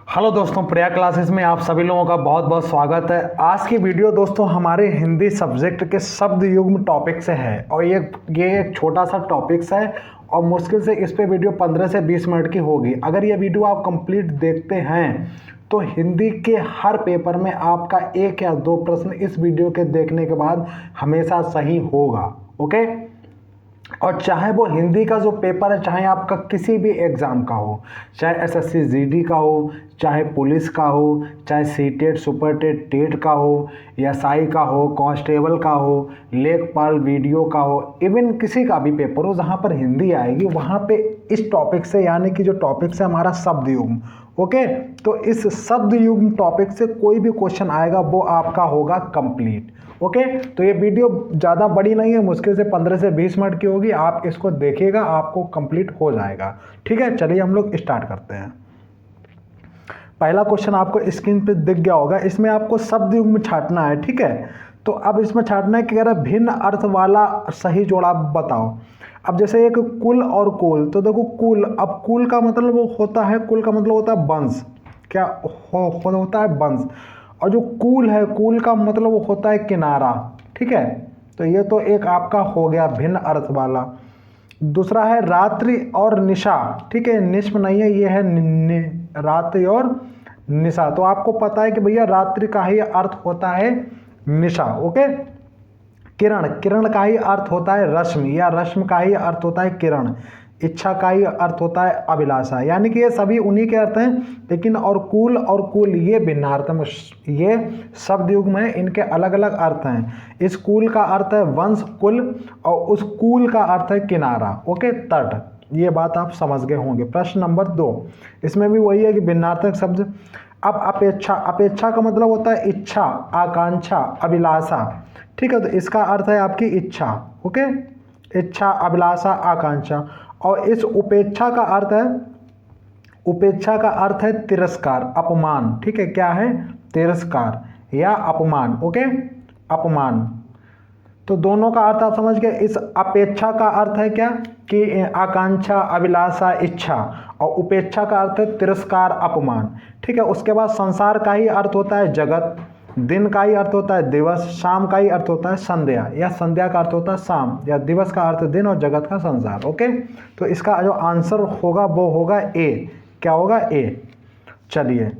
Hello दोस्तों, प्रिया classes में आप सभी लोगों का बहुत बहुत स्वागत है। आज की वीडियो दोस्तों हमारे हिंदी सब्जेक्ट के शब्द युग्म टॉपिक से है और ये एक छोटा सा टॉपिक्स है और मुश्किल से इस पे वीडियो 15 से 20 मिनट की होगी। अगर ये वीडियो आप कंप्लीट देखते हैं तो हिंदी के हर पेपर में आपका 1 या 2 प्रश्न इस वीडियो के देखने के बाद हमेशा सही होगा। ओके, और चाहे वो हिंदी का जो पेपर है, चाहे आपका किसी भी एग्ज़ाम का हो, चाहे एसएससी जीडी का हो, चाहे पुलिस का हो, चाहे सीटेट सुपर टेट टेट का हो, एसआई का हो, कांस्टेबल का हो, लेखपाल वीडियो का हो, इवन किसी का भी पेपर हो जहाँ पर हिंदी आएगी, वहाँ पे इस टॉपिक से यानी कि जो टॉपिक से हमारा शब्द युग्म, ओके, तो इस शब्द युग्म टॉपिक से कोई भी क्वेश्चन आएगा वो आपका होगा कंप्लीट। ओके, तो ये वीडियो ज़्यादा बड़ी नहीं है, मुश्किल से 15 से 20 मिनट की होगी। आप इसको देखिएगा, आपको कंप्लीट हो जाएगा। ठीक है, चलिए हम लोग स्टार्ट करते हैं। पहला क्वेश्चन आपको स्क्रीन पे दिख गया होगा, इसमें आपको शब्द युग्म छांटना है। ठीक है, तो अब इसमें छांटना है कि अगर भिन्न अर्थ वाला सही जोड़ा बताओ। अब जैसे एक कुल और कुल, तो देखो कुल, अब कुल का मतलब होता है, कुल का मतलब होता है वंश, क्या होता है वंश, और जो कूल है, कूल का मतलब होता है किनारा। ठीक है, तो ये तो एक आपका हो गया भिन्न अर्थ वाला। दूसरा है रात्रि और निशा। ठीक है, निष्प नहीं है, ये है रात्रि और निशा। तो आपको पता है कि भैया रात्रि का ही अर्थ होता है निशा। ओके, किरण, किरण का ही अर्थ होता है रश्मि, या रश्मि का ही अर्थ होता है किरण। इच्छा का ही अर्थ होता है अभिलाषा। यानी कि ये सभी उन्हीं के अर्थ हैं, लेकिन और कुल ये भिन्नार्थ में, ये शब्द युग्म है, इनके अलग अलग अर्थ हैं। इस कुल का अर्थ है वंश कुल, और उस कुल का अर्थ है किनारा। ओके, तट। ये बात आप समझ गए होंगे। प्रश्न नंबर 2, इसमें भी वही है कि भिन्नार्थक शब्द। अब अपेक्षा, अपेक्षा का मतलब होता है इच्छा, आकांक्षा, अभिलाषा। ठीक है, तो इसका अर्थ है आपकी इच्छा। ओके, इच्छा, अभिलाषा, आकांक्षा। और इस उपेक्षा का अर्थ है, उपेक्षा का अर्थ है तिरस्कार, अपमान। ठीक है, क्या है? तिरस्कार या अपमान। ओके, अपमान। तो दोनों का अर्थ आप समझ गए। इस अपेक्षा का अर्थ है क्या कि आकांक्षा, अभिलाषा, इच्छा, और उपेक्षा का अर्थ है तिरस्कार, अपमान। ठीक है, उसके बाद संसार का ही अर्थ होता है जगत, दिन का ही अर्थ होता है दिवस, शाम का ही अर्थ होता है संध्या, या संध्या का अर्थ होता है शाम, या दिवस का अर्थ दिन और जगत का संसार। ओके, तो इसका जो आंसर होगा वो होगा ए। क्या होगा? ए। चलिए,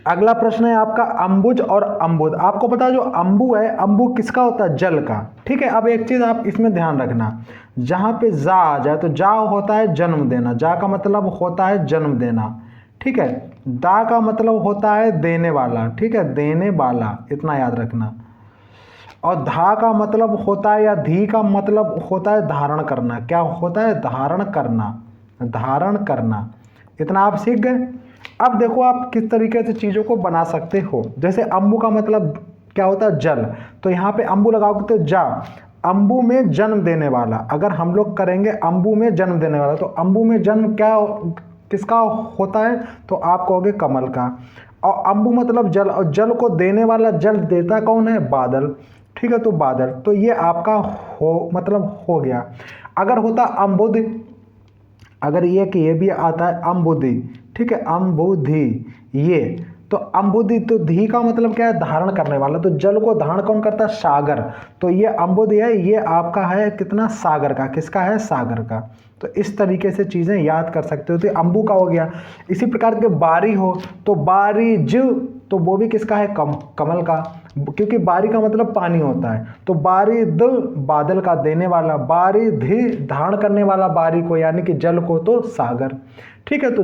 अगला प्रश्न है आपका अंबुज और अम्बुद। आपको पता है जो अम्बु है, अम्बु किसका होता है? जल का। ठीक है, अब एक चीज आप इसमें ध्यान रखना, जहां पे जा आ जाए तो जा होता है जन्म देना, जा का मतलब होता है जन्म देना। ठीक है, दा का मतलब होता है देने वाला। ठीक है, देने वाला, इतना याद रखना। और धा का मतलब होता है, या धी का मतलब होता है धारण करना। क्या होता है? धारण करना, धारण करना। इतना आप सीख गए। अब देखो आप किस तरीके से चीज़ों को बना सकते हो। जैसे अम्बु का मतलब क्या होता है? जल। तो यहाँ पे अम्बु लगाओगे तो जा, अम्बु में जन्म देने वाला। अगर हम लोग करेंगे अम्बु में जन्म देने वाला, तो अम्बु में जन्म क्या किसका होता है? तो आप कहोगे कमल का। और अम्बु मतलब जल, और जल को देने वाला, जल देता कौन है? बादल। ठीक है, तो बादल, तो ये आपका हो मतलब हो गया। अगर होता अम्बुद, अगर ये कि ये भी आता है अम्बुधि। ठीक है, अम्बुधि, ये तो अम्बुधि, तो धी का मतलब क्या है? धारण करने वाला। तो जल को धारण कौन करता है? सागर। तो ये अम्बुधि है, ये आपका है कितना? सागर का। किसका है? सागर का। तो इस तरीके से चीज़ें याद कर सकते हो। तो अम्बु का हो गया। इसी प्रकार के बारी हो तो बारिज, तो वो भी किसका है? कमल का, क्योंकि बारी का मतलब पानी होता है। तो बारिद, बादल का देने वाला, बारिधि धारण करने वाला बारी को, यानी कि जल को, तो सागर। ठीक है, तो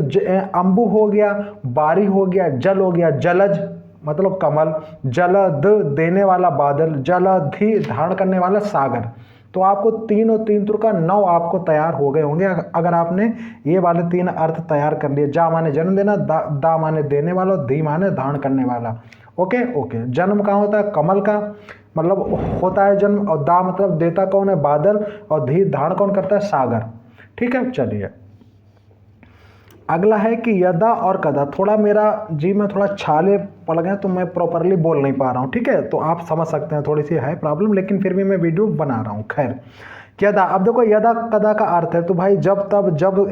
अम्बु हो गया, बारी हो गया, जल हो गया जलज मतलब कमल, जलद देने वाला बादल, जलधि धारण करने वाला सागर। तो आपको 3 और 3 का 9 आपको तैयार हो गए होंगे अगर आपने ये वाले 3 अर्थ तैयार कर लिए। जा माने जन्म देना, दा माने देने वाला, धी माने धारण करने वाला। ओके ओके, जन्म कहाँ होता है? कमल का मतलब होता है जन्म, और दा मतलब देता कौन है? बादल, और धी धारण कौन करता है? सागर। ठीक है, चलिए अगला है कि यदा और कदा। थोड़ा मेरा जी में थोड़ा छाले पड़ गए तो मैं प्रॉपरली बोल नहीं पा रहा हूँ। ठीक है, तो आप समझ सकते हैं, थोड़ी सी है प्रॉब्लम, लेकिन फिर भी मैं वीडियो बना रहा हूँ। खैर, यदा, अब देखो यदा कदा का अर्थ है तो भाई जब तब, जब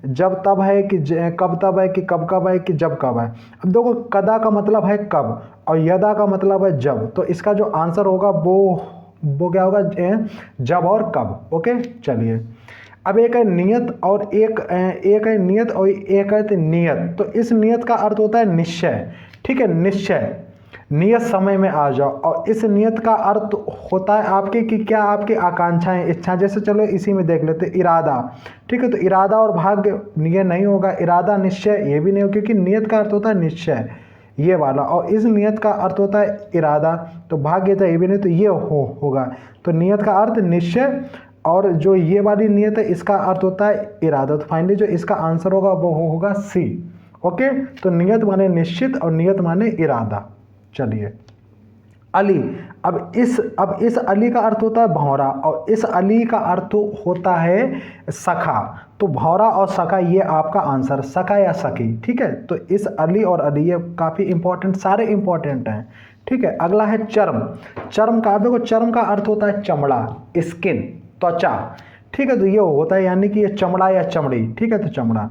जब तब है कि कब तब है कि कब कब है कि जब कब है। अब देखो कदा का मतलब है कब और यदा का मतलब है जब, तो इसका जो आंसर होगा वो क्या होगा, जब और कब। ओके चलिए, अब एक है नियत और एक है नियत और एक है नियत। तो इस नियत का अर्थ होता है निश्चय, ठीक है, निश्चय, नियत समय में आ जाओ। और इस नियत का अर्थ होता है आपके कि क्या आपकी आकांक्षाएं, इच्छा, जैसे चलो इसी में देख लेते इरादा, ठीक है। तो इरादा और भाग्य ये नहीं होगा, इरादा निश्चय ये भी नहीं होगा, क्योंकि नियत का अर्थ होता है निश्चय ये वाला, और इस नियत का अर्थ होता है इरादा, तो भाग्य था ये भी नहीं, तो ये होगा। तो नियत का अर्थ निश्चय और जो ये वाली नियत है इसका अर्थ होता है इरादा। तो फाइनली जो इसका आंसर होगा वो होगा सी। ओके, तो नियत माने निश्चित और नियत माने इरादा। चलिए अली, अब इस अली का अर्थ होता है भौरा और इस अली का अर्थ होता है सखा। तो भौरा और सखा ये आपका आंसर, सखा या सखी, ठीक है। तो इस अली और अली ये काफ़ी इंपॉर्टेंट, सारे इंपॉर्टेंट हैं, ठीक है। अगला है चर्म। चर्म का देखो, चर्म का अर्थ होता है चमड़ा, स्किन, त्वचा, ठीक है। तो ये होता है यानी कि ये चमड़ा या चमड़ी, ठीक है। तो चमड़ा।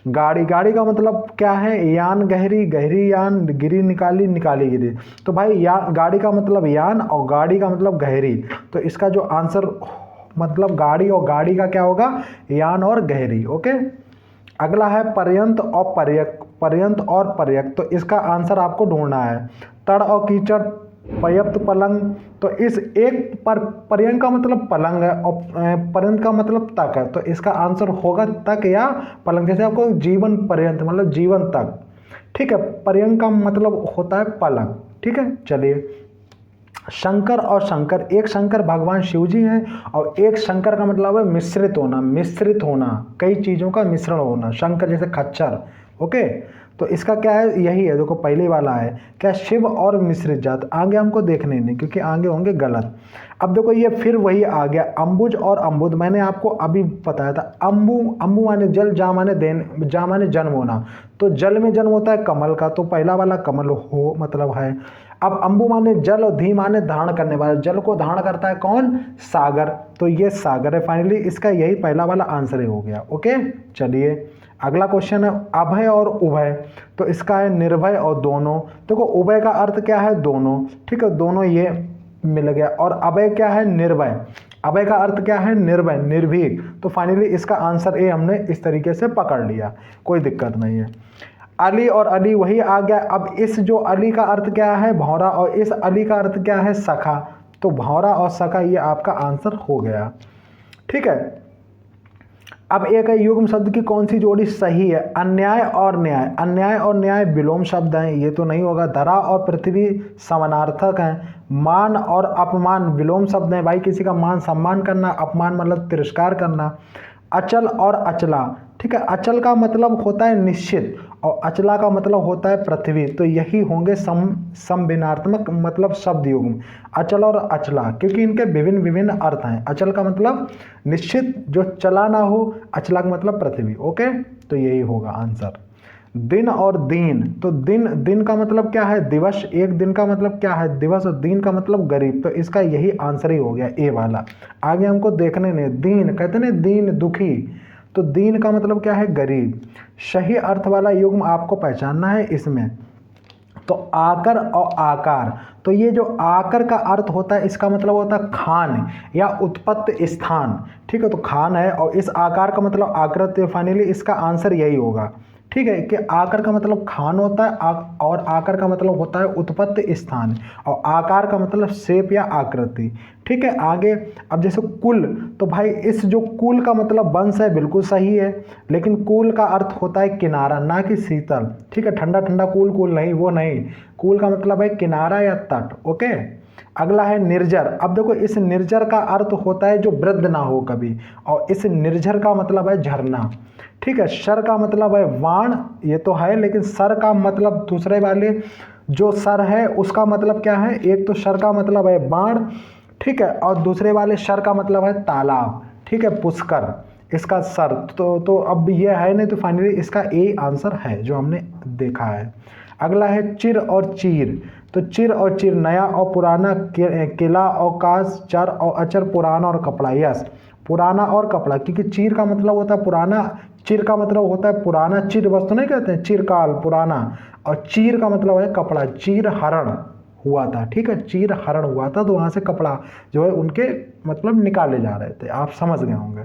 गाड़ी, गाड़ी का मतलब क्या है, यान गहरी, गहरी यान, गिरी निकाली, निकाली गिरी। तो भाई गाड़ी का मतलब यान और गाड़ी का मतलब गहरी, तो इसका जो आंसर मतलब गाड़ी और गाड़ी का क्या होगा, यान और गहरी। ओके, अगला है पर्यंत और पर्यक, पर्यंत और पर्यक। तो इसका आंसर आपको ढूंढना है। तड़ और कीचड़, पर्याप्त, पलंग। तो इस एक पर पर्यंत का मतलब पलंग है और पर्यंत का मतलब तक है, तो इसका आंसर होगा तक या पलंग। जैसे आपको जीवन पर्यंत मतलब जीवन तक, ठीक है। पर्यंत का मतलब होता है पलंग, ठीक है। चलिए शंकर और शंकर, एक शंकर भगवान शिव जी हैं और एक शंकर का मतलब है मिश्रित होना, मिश्रित होना, कई चीज़ों का मिश्रण होना, शंकर जैसे खच्चर। ओके, तो इसका क्या है, यही है, देखो पहले वाला है क्या, शिव और मिश्रित जात। आगे हमको देखने नहीं क्योंकि आगे होंगे गलत। अब देखो ये फिर वही आ गया, अंबुज और अम्बुद। मैंने आपको अभी बताया था, अंबु माने जल, जा माने देन, जा माने जन्म होना। तो जल में जन्म होता है कमल का, तो पहला वाला कमल हो मतलब है। अब अंबु माने जल और धी माने धारण करने वाला, जल को धारण करता है कौन, सागर, तो ये सागर है। फाइनली इसका यही पहला वाला आंसर ही हो गया। ओके चलिए अगला क्वेश्चन है अभय और उभय। तो इसका है निर्भय और दोनों। देखो उभय का अर्थ क्या है, दोनों, ठीक है, दोनों ये मिल गया। और अभय क्या है, निर्भय, अभय का अर्थ क्या है, निर्भय, निर्भीक। तो फाइनली इसका आंसर ए हमने इस तरीके से पकड़ लिया, कोई दिक्कत नहीं है। अली और अली वही आ गया। अब इस जो अली का अर्थ क्या है, भौरा, और इस अली का अर्थ क्या है, सखा। तो भौरा और सखा ये आपका आंसर हो गया, ठीक है। अब एक है युग्म शब्द की कौन सी जोड़ी सही है, अन्याय और न्याय। अन्याय और न्याय विलोम शब्द हैं, ये तो नहीं होगा। धरा और पृथ्वी समानार्थक हैं। मान और अपमान विलोम शब्द हैं, भाई किसी का मान सम्मान करना, अपमान मतलब तिरस्कार करना। अचल और अचला, ठीक है, अचल का मतलब होता है निश्चित और अचला का मतलब होता है पृथ्वी। तो यही होंगे समभिन्नात्मक मतलब शब्द युग्म, अचल और अचला, क्योंकि इनके विभिन्न विभिन्न अर्थ हैं। अचल का मतलब निश्चित जो चला ना हो, अचला का मतलब पृथ्वी। ओके, तो यही होगा आंसर। दिन और दीन, तो दिन का मतलब क्या है, दिवस, एक दिन का मतलब क्या है, दिवस, और दीन का मतलब गरीब। तो इसका यही आंसर ही हो गया ए वाला। आगे हमको देखने नहीं, दीन कहते ना, दीन दुखी, तो दीन का मतलब क्या है, गरीब। सही अर्थ वाला युग्म आपको पहचानना है इसमें। तो आकर और आकार, तो ये जो आकर का अर्थ होता है इसका मतलब होता है खान या उत्पत्ति स्थान, ठीक है। तो खान है और इस आकार का मतलब आकृति। फाइनली इसका आंसर यही होगा, ठीक है, कि आकर का मतलब खान होता है और आकर का मतलब होता है उत्पत्ति स्थान और आकार का मतलब शेप या आकृति, ठीक है। आगे अब जैसे कुल, तो भाई इस जो कुल का मतलब वंश है, बिल्कुल सही है, लेकिन कुल का अर्थ होता है किनारा, ना कि शीतल, ठीक है। ठंडा ठंडा कूल नहीं, वो नहीं, कुल का मतलब है किनारा या तट। ओके, अगला है निर्जर। अब देखो इस निर्जर का अर्थ होता है जो वृद्ध ना हो कभी, और इस निर्जर का मतलब है झरना, ठीक है। सर का मतलब है वाण, ये तो है, लेकिन सर का मतलब दूसरे वाले जो सर है उसका मतलब क्या है, एक तो सर का मतलब है बाण, ठीक है, और दूसरे वाले सर का मतलब है तालाब, ठीक है, पुष्कर, इसका सर। तो अब ये है नहीं, तो फाइनली इसका ए आंसर है जो हमने देखा है। अगला है चिर और चीर। तो चिर और चीर, नया और पुराना, किला और काश, चर और अचर, पुराना और कपड़ा। यस, पुराना और कपड़ा, क्योंकि चीर का मतलब होता है पुराना, चिर का मतलब होता है पुराना, चिर वस्तु नहीं कहते हैं, चिरकाल पुराना, और चीर का मतलब है कपड़ा, चीर हरण हुआ था, ठीक है, चीर हरण हुआ था, तो वहाँ से कपड़ा जो है उनके मतलब निकाले जा रहे थे, आप समझ गए होंगे,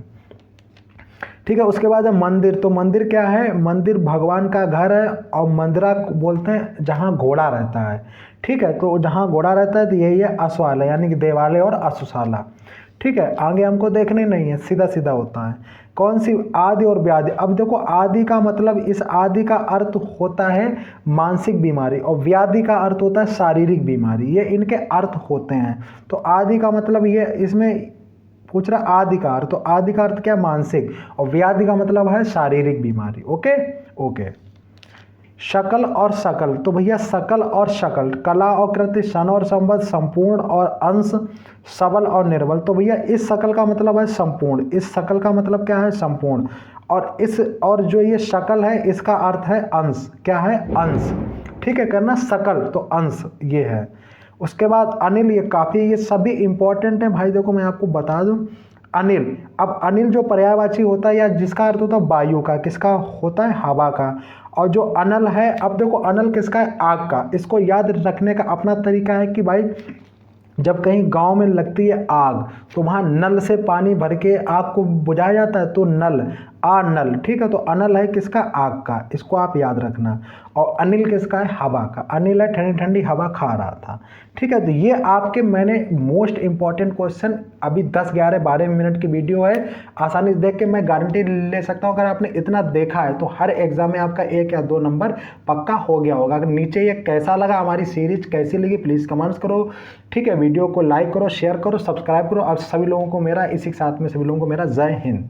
ठीक है। उसके बाद है मंदिर। तो मंदिर क्या है, मंदिर भगवान का घर है, और मंदिरा बोलते हैं जहाँ घोड़ा रहता है, ठीक है। तो जहाँ घोड़ा रहता है तो यही है अश्वालय, यानी कि देवालय और अश्वशाला, ठीक है। आगे हमको देखने नहीं है, सीधा सीधा होता है। कौन सी, आदि और व्याधि। अब देखो आदि का मतलब, इस आदि का अर्थ होता है मानसिक बीमारी, और व्याधि का अर्थ होता है शारीरिक बीमारी, ये इनके अर्थ होते हैं। तो आदि का मतलब ये इसमें पूछ रहा आदि का अर्थ, तो आदि का अर्थ क्या, मानसिक, और व्याधि का मतलब है शारीरिक बीमारी। Okay okay. शकल और सकल। तो भैया सकल और शकल, कला और कृति, सन और संबद्ध, संपूर्ण और अंश, सबल और निर्बल। तो भैया इस सकल का मतलब है संपूर्ण, इस सकल का मतलब क्या है, संपूर्ण, और जो ये शकल है इसका अर्थ है अंश, क्या है, अंश, ठीक है। करना सकल तो अंश ये है। उसके बाद अनिल, ये काफ़ी, ये सभी इंपॉर्टेंट है भाई। देखो मैं आपको बता दूं, अनिल, अब अनिल जो पर्यायवाची होता है या जिसका अर्थ होता है वायु का, किसका होता है, हवा का। और जो अनल है, अब देखो अनल किसका है, आग का। इसको याद रखने का अपना तरीका है कि भाई जब कहीं गांव में लगती है आग, तो वहाँ नल से पानी भर के आग को बुझाया जाता है, तो नल, नल, ठीक है। तो अनल है किसका, आग का, इसको आप याद रखना। और अनिल किसका है, हवा का, अनिल है ठंडी ठंडी हवा खा रहा था, ठीक है। तो ये आपके मैंने मोस्ट इंपॉर्टेंट क्वेश्चन, अभी 10 11 12 मिनट की वीडियो है, आसानी से देख के मैं गारंटी ले सकता हूँ, अगर आपने इतना देखा है तो हर एग्जाम में आपका 1 या 2 नंबर पक्का हो गया होगा। अगर नीचे ये कैसा लगा, हमारी सीरीज कैसी लगी, प्लीज़ कमेंट्स करो, ठीक है। वीडियो को लाइक करो, शेयर करो, सब्सक्राइब करो, और सभी लोगों को मेरा, इसी के साथ में सभी लोगों को मेरा जय हिंद।